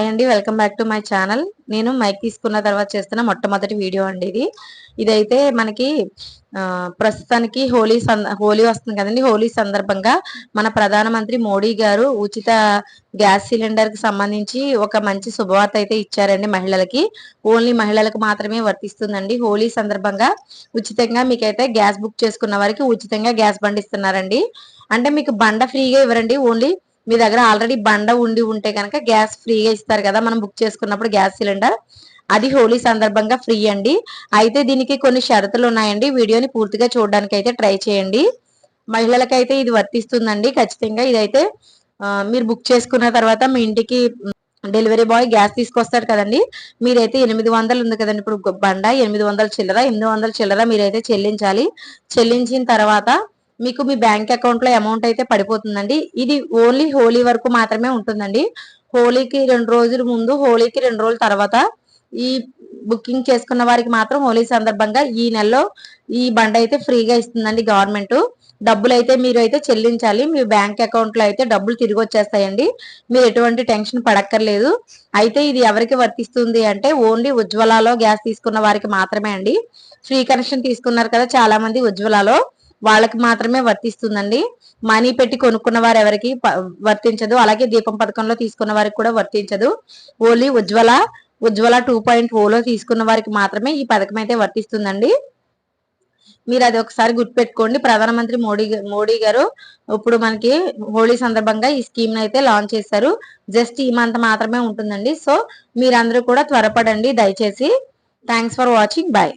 అండి welcome back to my channel. నేను mic తీసుకున్న తర్వాత చేస్తున్న మొట్టమొదటి వీడియో అండి ఇదైతే మనకి ప్రస్తుతానికి హోలీ వస్తుంది కదండి. హోలీ సందర్భంగా మన ప్రధానమంత్రి మోడీ గారు ఉచిత గ్యాస్ సిలిండర్ కి సంబంధించి ఒక మంచి శుభవార్త అయితే ఇచ్చారండి. మహిళలకి ఓన్లీ మహిళలకు మాత్రమే వర్తిస్తుందండి. హోలీ సందర్భంగా ఉచితంగా మీకైతే గ్యాస్ బుక్ చేసుకున్న వారికి ఉచితంగా గ్యాస్ బండి ఇస్తున్నారండి. అంటే మీకు బండ ఫ్రీగా ఇవ్వరండి. ఓన్లీ మీ దగ్గర ఆల్రెడీ బండ ఉంటే కనుక గ్యాస్ ఫ్రీగా ఇస్తారు కదా మనం బుక్ చేసుకున్నప్పుడు గ్యాస్ సిలిండర్. అది హోలీ సందర్భంగా ఫ్రీ అండి. అయితే దీనికి కొన్ని షరతులు ఉన్నాయండి. వీడియోని పూర్తిగా చూడడానికి అయితే ట్రై చేయండి. మహిళలకైతే ఇది వర్తిస్తుందండి ఖచ్చితంగా. ఇదైతే మీరు బుక్ చేసుకున్న తర్వాత మీ ఇంటికి డెలివరీ బాయ్ గ్యాస్ తీసుకొస్తాడు కదండి. మీరైతే 800 ఉంది కదండి ఇప్పుడు బండ 800 చిల్లర మీరైతే చెల్లించాలి. చెల్లించిన తర్వాత మీకు మీ బ్యాంక్ అకౌంట్ లో అమౌంట్ అయితే పడిపోతుందండి. ఇది ఓన్లీ హోలీ వరకు మాత్రమే ఉంటుందండి. హోలీకి 2 రోజుల ముందు, హోలీకి 2 రోజుల తర్వాత ఈ బుకింగ్ చేసుకున్న వారికి మాత్రం హోలీ సందర్భంగా ఈ నెలలో ఈ బండ అయితే ఫ్రీగా ఇస్తుందండి గవర్నమెంట్. డబ్బులు అయితే మీరు అయితే చెల్లించాలి. మీ బ్యాంక్ అకౌంట్ లో అయితే డబ్బులు తిరిగి వచ్చేస్తాయండి. మీరు ఎటువంటి టెన్షన్ పడక్కర్లేదు. అయితే ఇది ఎవరికి వర్తిస్తుంది అంటే ఓన్లీ ఉజ్వలాలో గ్యాస్ తీసుకున్న వారికి మాత్రమే అండి. ఫ్రీ కనెక్షన్ తీసుకున్నారు కదా చాలా మంది ఉజ్వలాలో, వాళ్ళకి మాత్రమే వర్తిస్తుందండి. మనీ పెట్టి కొనుక్కున్న వారు ఎవరికి వర్తించదు. అలాగే దీపం పథకంలో తీసుకున్న వారికి కూడా వర్తించదు. ఓన్లీ ఉజ్వల 2.0లో తీసుకున్న వారికి మాత్రమే ఈ పథకం అయితే వర్తిస్తుందండి. మీరు అది ఒకసారి గుర్తుపెట్టుకోండి. ప్రధానమంత్రి మోడీ గారు ఇప్పుడు మనకి హోలీ సందర్భంగా ఈ స్కీమ్ అయితే లాంచ్ చేశారు. జస్ట్ ఈ మంత్ మాత్రమే ఉంటుందండి. సో మీరందరూ కూడా త్వరపడండి దయచేసి. Thanks for watching. బై.